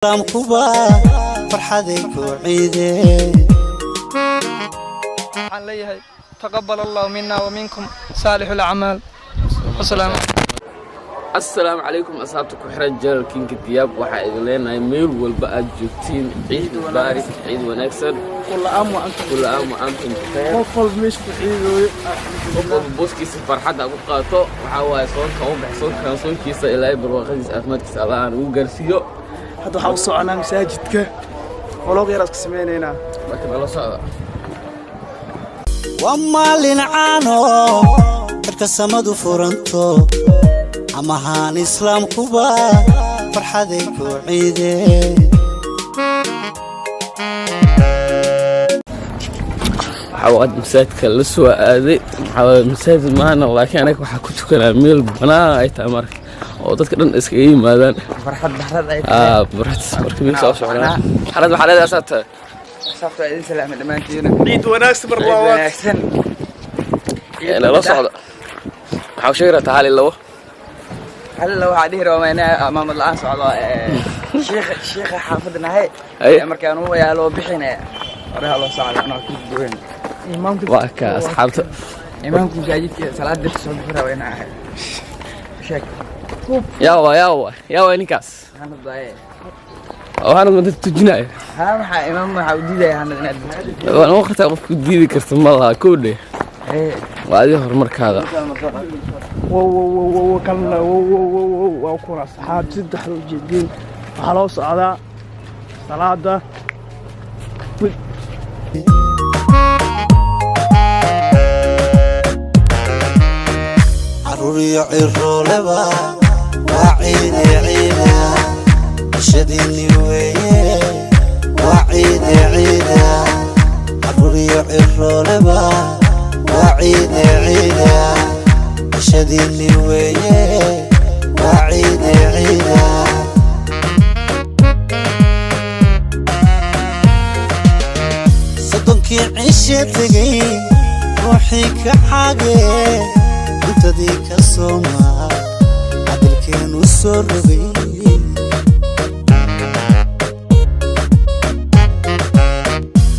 سلام كوبا فرحتك وعيدي عليه تقبل الله منا ومنكم صالح الأعمال. السلام عليكم أصحابتك وحرج جل كينك دياب وحائد لنا يميل والبقى جوتين عيد مبارك عيد ونكسر كل عام وأنتم بخير. وقف مش عيد وقف بوسكيس فرحة أبو قاطو وحاول صوت كون بحصون كان كيس إلى بروقديس أحمد كسالان وجرسيو هذا حوصو أنا مساجدك ولو غيرك سمينينا لكن الله صعب وما لنعانو كسمدو فرنتو amahan islaam kuba farxaday ku ciidee xawad masaajidka la soo aaday masaajid maana laakiin anaga waxa ku tukanaa meel banaan ay tahay oo dadka dhan iskaga yimaadaan farxad ay markii meel soo socdaa xalad waxa leedahay sabta idin salaam dhamaantiin ciid wanaagsan barlaawad la socdo waxa sheegay taali lawo هلا واحد يهرب معنا أمام الآن صعداء شيخ حافظنا هاي مركان هو يا لو بحنا راه الله صعد أنا كنت دوين إمامك واك أصحابته إمامكم جايك صلاة درس صبح وين شك يا نيكاس أنا ضايع وأنا ما تجناي ها مع إمام عودي ده أنا أنا وقت أقف جديد كرتم الله كله وهذه هرمرك هذا وكان وكون أصحاب سدح الجدين خلاص على صلاة عروري عرو لبا وعيدي عيدا شديني ويه وعيدي عيدا عروري عرو لبا وعيدي عيدا شديني ويه وعيدي عيدا صدقي عيشتي روحي كحاجة انت ديك الصومة عدل كانوا السربي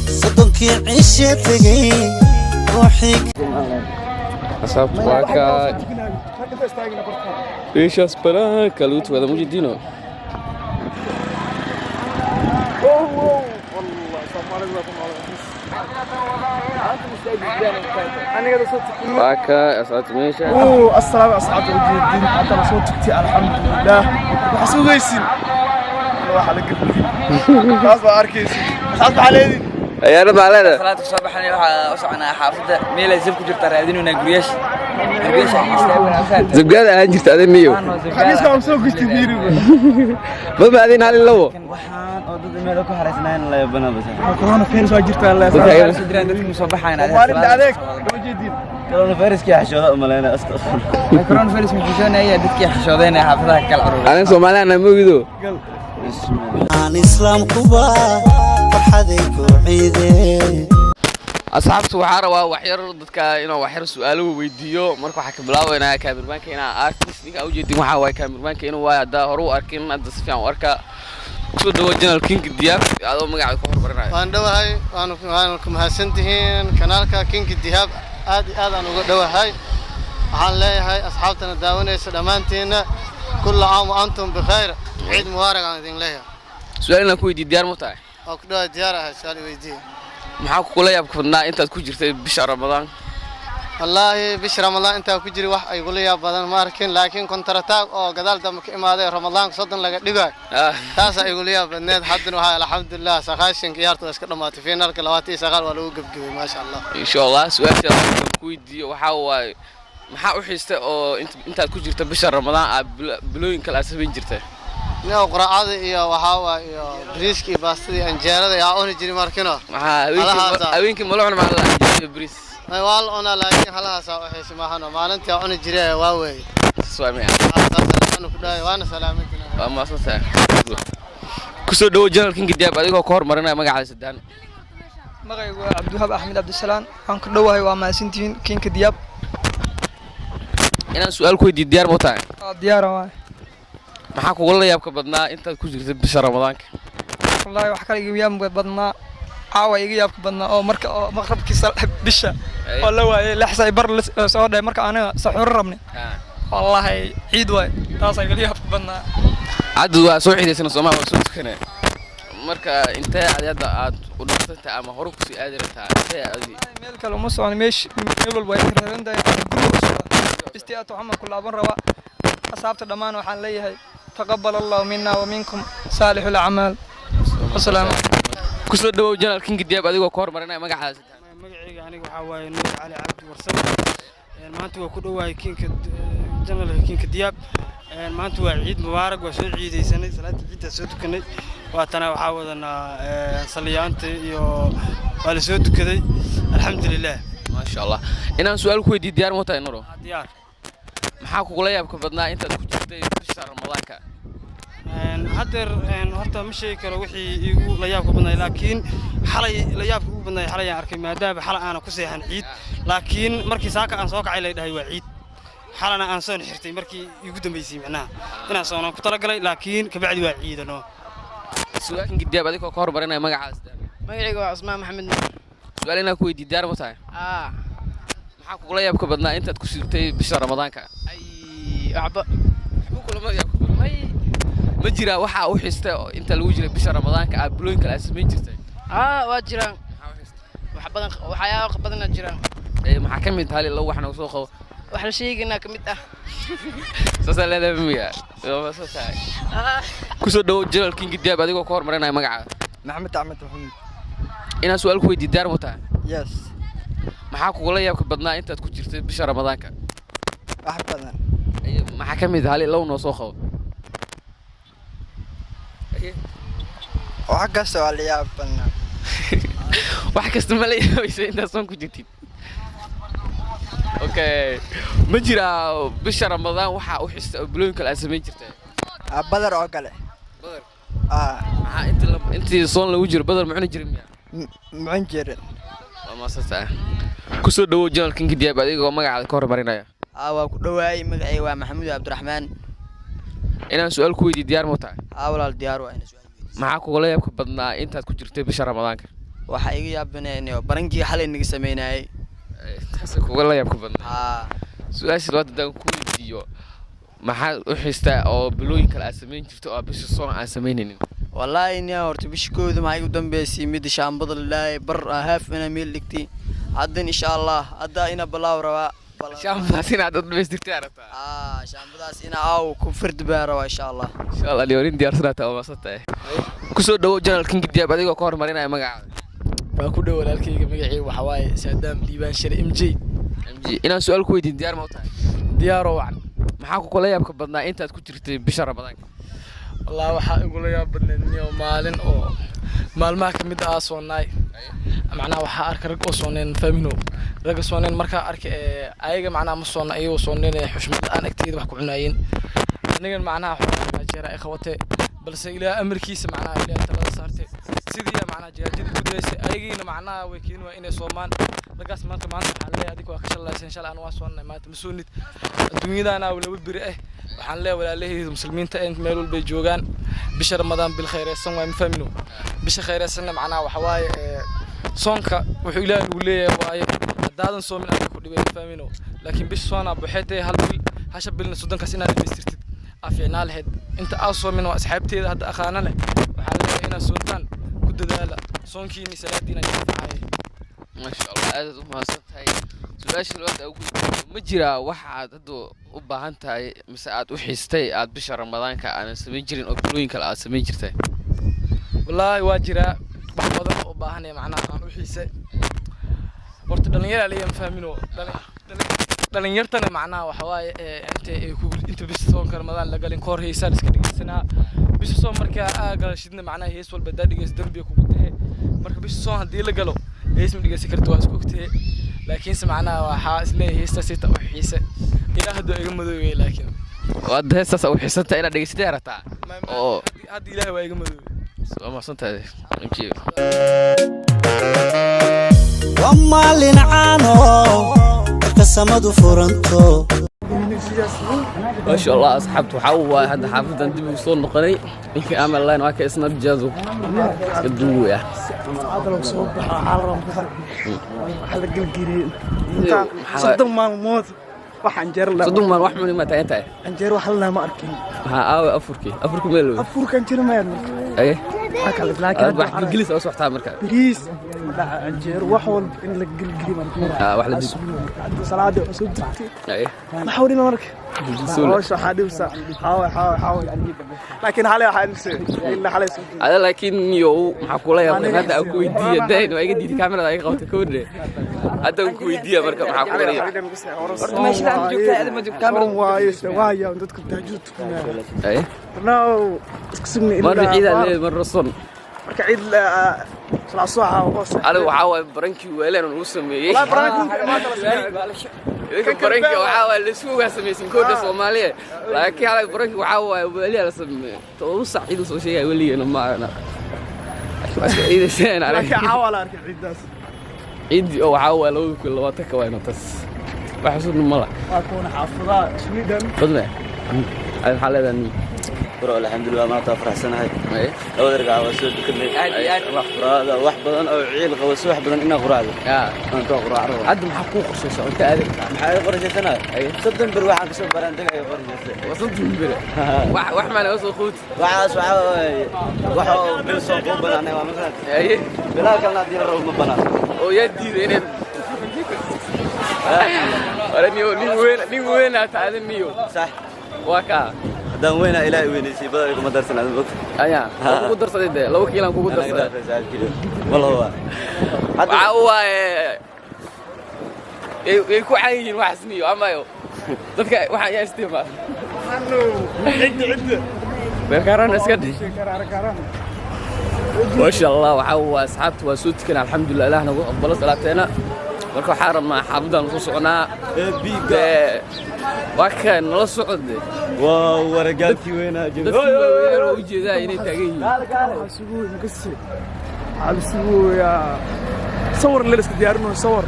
صدقي عيشتي روحي أصحاب واكا إيش أسبرا كلوت وهذا موجودينه واكا أصحاب ميشا السلام أصحاب الجدين حتى صوتك الحمد لله وحسوا غيسين واحد لك خلاص أركيس أصحاب عليدي يا رب علينا صلاة الصبح أنا وصعنا حافظة ميلا زبك جرت رادين ونقريش زبقات أنجرت هذا ميو خليس كم سوق استديري ما بعدين هالي اللو وحان أضد ميلوكو حرسناين الله يبنا بس كورونا فيروس واجرت الله يا سدران دتك مصباح أنا وارد عليك وجدين كورونا فيروس كي حشود ملينا أستغفر كورونا فيروس مفيشون هي دتك حشودين حافظها كالعروض أنا سومالي أنا موجودو عن إسلام كوبا فرحتك وعيدي أصحابته وحارة وحير ضدك إنه وحير سؤاله ويديو مركو حكي بلاوي أنا كاميرمان كنا أرتيست نيك أوجي دي محاوي كاميرمان كنا وايد هرو أركين أنت سفيان وأركا كل دوجنا الكينج دياب هذا مقعد كفر برنا. وأنا دواهاي وأنا كم هسنتهين كنالك كينج دياب هذا أنا دواهاي عن لا هاي أصحابنا داوني سلامانتنا كل عام وأنتم بخير عيد مبارك عن دين لها. سؤالنا كوي دي ديار متاعي. أو كده ديارها سؤال ويدي. maxaa ku kula yaabkuna intaad ku jirtay bisha Ramadaan wallahi bisha Ramadaan inta ku jiri wax ay kula yaab badan ma arkin laakiin kontarataag oo gadaal dambe ka imaaday Ramadaan soddon laga dhigay taas ay kula yaab badneed haddana waxa alxamdulillah saqaashin ciyaartu iska dhamaatay finaalka 29 waa lagu gabgabay ma sha Allah insha Allah su'aasha ku weydiiyo waxa waay maxaa u xiistay oo intaad ku jirtay bisha Ramadaan bilooyin kala sameyn jirtay نيو قراءة يا وحاوة يا بريسكي باستي أنجيرة يا أوني جري ماركينو. أوينك ملوحنا مع الله بريس. ما والله أنا لكن هلا سوا حس ما هنا ما أنت أوني جري واوي. سوامي. أنا كده وأنا سلامتنا. ما صار. كسر دو جنرال كينج دياب أديك كور مرنا ما قاعد سدان. magacaygu waa Cabdiwahaab Axmed Cabdisalaan waxaan ku dhawahay waa maasintiin Kinka Diyaab inaan su'aal ku weydiiyo diyaar ma tahay diyaar ah maxaa kugu la yaabka badnaa intaad ku jirtay bisha ramadaanka wallahi wax kale iga yaab badnaa caawa iga yaabka badnaa oo marka maqrabkiisa bisha oo la waayay lixsay bar soo dhaay marka anaga saxuur rabnay wallahi ciid waay taas iga yaabka badnaa عاد وسوحيديسنا Soomaal waa soo tukanay marka intee aad u dhaqtay ama hore ku sii aadirtaa intee aadi meel kale uma soo meel walba ay reeranday istiyaatu xamal kulaaban raba asaabta dhamaan waxaan leeyahay taqabbal Allah minna wa minkum salihul a'mal assalamu ku soo dhawow General King Diab adigoo ka hormarinay magacaas magacayga aniga waxa waaye Nuur Cali Cabdi Warsan maanta waa ku dhawaay General King Diab maanta waa ciid mubaarak waa soo ciidaysanay salaada ciidda soo tukanay waatana waxa wadana saliyaanta iyo waa la soo tukaday alxamdulillah ma sha Allah inaan su'aal ku weydiiyo diyaar ma tahay Nuro diyaar maxaa kugu la yaabka badnaa intaad ku jirtay bisha ramadaanka hadeer horta ma sheegi karo wixii igu la yaabka badnaa laakiin xalay la yaabka ugu badnaa xalay aan arkay maadaama xalay aan ku seexan ciid laakiin markii saaka aan soo kacay la dhahay waa ciid حالنا أنسان حرتي مركي يقدم بيسي معناها أنا صانع كترجلي لكن كبعد وعيد أنا سؤال كن جديا بديك أكهر برينا ما قاعد ما يعيقوا عثمان محمد سؤالنا كوي دي دار متاعي محاك ولا يبقى بدنا أنت تكسرتي بشهر رمضان كا أي أعباء كل ما يبقى أي مجرى وحى وحسته أنت الوجرة بشهر رمضان كا بلوين كالأسمين جرتي واجران وحبنا وحياة بدنا جيران محاكمة هالي لو إحنا وسوقه waxaan sheegaynaa kamid ah sasaleeda miya waa sasaay ku soo dhaw General King Diab adigoo ka hormarinay magaca Maxamed Ahmed Maxamed ina su'aal ku weydiin diyaar ma tahay yes maxaa kugu la yaabka badnaa intaad ku jirtay bisha ramadaanka wax badan maxaa kamid ah hal law noo soo qabo wax kasta waa la yaab badnaa wax kasta ma la yaabaysa intaad soo ku jirtid اوكي مجرى بشهر رمضان وحا وحست بلوين كلا سمين جرتي بدر او كله بدر انت صون لو جير بدر معنا جير معن جير ما ستا كسو دو General King Diab adigoo magacaada ka hormarinaya waa ku dhawaay magacay waa Maxamuud Cabdiraxmaan inaan su'aal ku weydiiyo diyaar ma tahay walaal diyaar waa ina su'aal maxaa kugu la yaabka badnaa intaad ku jirtay bisha ramadaanka waxa iga yaabanaynay barankii xalay naga sameynayay taas kugu la yaabka badnaa su'aasha wada dan ku weydiiyo maxaa u xistaa oo bilooyin kala sameyn jirto oo bisha soon aan sameynaynin wallahi inaa horta bishkooda ma ay u dambeysay mid shaambada ilaahay bar haaf ina meel dhigtay hadda insha Allah hadda ina balaaw rabaa shaambadaas ina dad dhameystirtay aragtaa shaambadaas ina aaw ku fird baa rabaa insha Allah diyoorin diyaarsanata oo masatay ku soo dhawo General King Diab adigoo ka hormarinaya magacaada waa ku dhaw walaalkayga magacayga waxa waaye Saadam Liibaan Shir MJ inaan su'aal ku weydiin diyaar ma tahay diyaaro wacan maxaa ku la yaabka badnaa intaad ku jirtay bisha ramadaanka wallahi waxa igu la yaab badnaa maalin oo maalmaha kamid ah soonaay macnaha waxa arka rag oo sooneen faamino rag sooneen marka arka ayaga macnaha ma soona ayuu sooneen xushmad aan agteeda wax ku cunaayeen aniga macnaha waxa jeera ay qabtay balse ilaa amarkiisa macnaha ilaa talada saartay sidii macnaha jeedada ku daysay ayagiina macnaha way keen waa inay soomaan ragaas maanta waxa leeyahay adiga waa ka shalaysan insha Allah aan waa soonay maanta masuunid adduunyadana wala biri waxaan leeyahay walaalahayda muslimiinta ee meel walba joogan bisha ramadaan bil khayreesan waa mafahmino bisha khayreesan macnaha waxa waaye soonka wuxuu ilaahay ugu leeyahay waaye hadaadan soomin aad ku dhibay mafahmino laakiin bisha soona buuxatay hal bil hasha bilna soddonkaas inaad dhameystirtid afeenaa lahayd inta aad soomin waa asxaabteeda hadda aqaana leh waxaan leeyahay inaad soontaan ku dadaala soonkiina salaadiina jafacay ما شاء الله aad u mahadsantahay su'aasha labaad ugu ma jira waxa aad hadda u baahan tahay mise aad u xistay aad bisha ramadaanka aan sameyn jirin oo bilooyin kale aad sameyn jirtay wallahi waa jira wax badan oo baahan ee macnaha aan u xisay horta dhalinyarada leeyahay fahmino dhalinyartana macnaha waxa waaye inta bisha soonka ramadaan la galin koor heesaan iska dhigsanaa bisha soon marka aagalashidna macnaha hees walba daadigees dambiga kugu tahay marka bisha soon hadii la galo hees ma dhigaysan karto waa isku ogtahay laakiin macnaha waxa isleeyahay heesta sita u xiisay ilaa hadda iga madoobay laakiin wad heestaas u xiisanta ina dhigaysatay aragtaa oo hadda ilaahay waa iga madoobay soo mahadsantahay injiil ومالين عانو كسمدو فرنتو ما شاء الله أصحابته حوا هذا حافظ عندي بيوصل نقني إنك أعمل لاين وهكذا إسناد جازو كدو يا هذا لو صوب حرام حلق الجرين صدق ما الموت waxaan jeer la صدق ما روح من ما تعينته aan jeer wax la ma arkin ها أفريقي ميلو afurkan jira ma yadna أيه kala laakiin واحد بالجليس أو صحتها مركب bariis aan jeer wax walba in la gilgili markaa واحد جديد salaada soo degtay أيه ما حاولنا marka hawsha xadibsa xaawi laakiin xalay waxaan ilaa xalay هذا لكن يو حقوله يا ابن هذا أكو يديه دين وأيجي دي كاميرا أيجي قوت كورة هذا أكو يديه مركب حقوله يا عم جبت هذا ما جبت كاميرا وايا وندك بتهجد أيه ناو اسكسمني مرة عيد مرة صن marka ciid la soo أنا وحاول برانكي ولا نوصل لا برانكي ما تلا برانكي وحاول السوق سمي سنكود الصومالية لكن على برانكي وحاول ولي على سمي توصل عيد وصل شيء ولي أنا ما أنا عيد شيء أنا لكن حاول أركب عيد داس عيد أو حاول لو كل وقت كوينه بس بحسب الملا أكون حافظة سويدن بدنا الحالة ذا برو الحمد لله ما تفرح سنة هاي إيه لو درجة وسود كله قراءة واحد بدن أو عيل قوس واحد بدن إنه قراءة أنت قراءة عندهم حقوق خصوصا أنت أدري محل قرية سنة صدق بروح كسب برندك أي قرية وصلت من بره واحد ما نوصل خوت وعاس وحاو بيوصل قوم بنا ما مثلا أيه بلا كلنا دي الروم بنا ويدي ذي ولا نيو وين هتعلم نيو صح واقع دام وين إلهي وين يسي بدل ما درسنا الوقت أيا كوكو درس ده لو كيلان كوكو درس ده والله هو يكو عين واحد سنيو أما يو تذكر واحد يستمع عد بكران اسكت ما شاء الله وحوا أصحابت وسود كنا الحمد لله إحنا قبل صلاتنا marka waxaan rabnaa xaafadan soo soconaa wakan la socdo waa waragaalkii weynaa joogo oo jeedaa inay taagan yihiin suugu inkasi hal suugu ya sawir la iska diyaarino sawir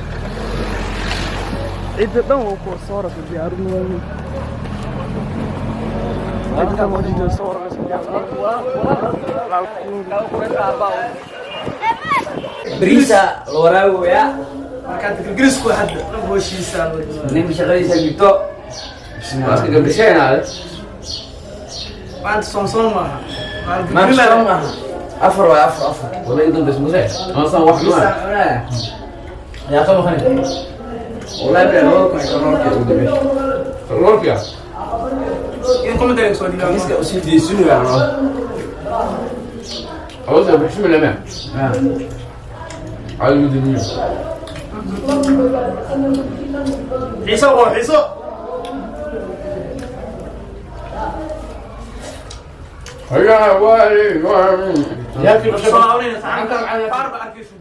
cid dhan oo ku sawir ka diyaarino cid ma jiddo sawir la iska diyaarino بريسا لوراويا markaad ingiriisku hadda hooshisa nin shaqadiisa gibto maaska gabdhasheenaad maanta sonson maaha maaha afar wala idan bas musay aan wax ma yaa qabo khani wallahi baa loo ku xirnoorka ugu dambeeyay roorka in kuma dareem soo dhigaa iska u sii diisunu yaano awada bixim lama على المدنية عيسى عيسى هيا والي يا كيف صاروا لنا 4 أركيسو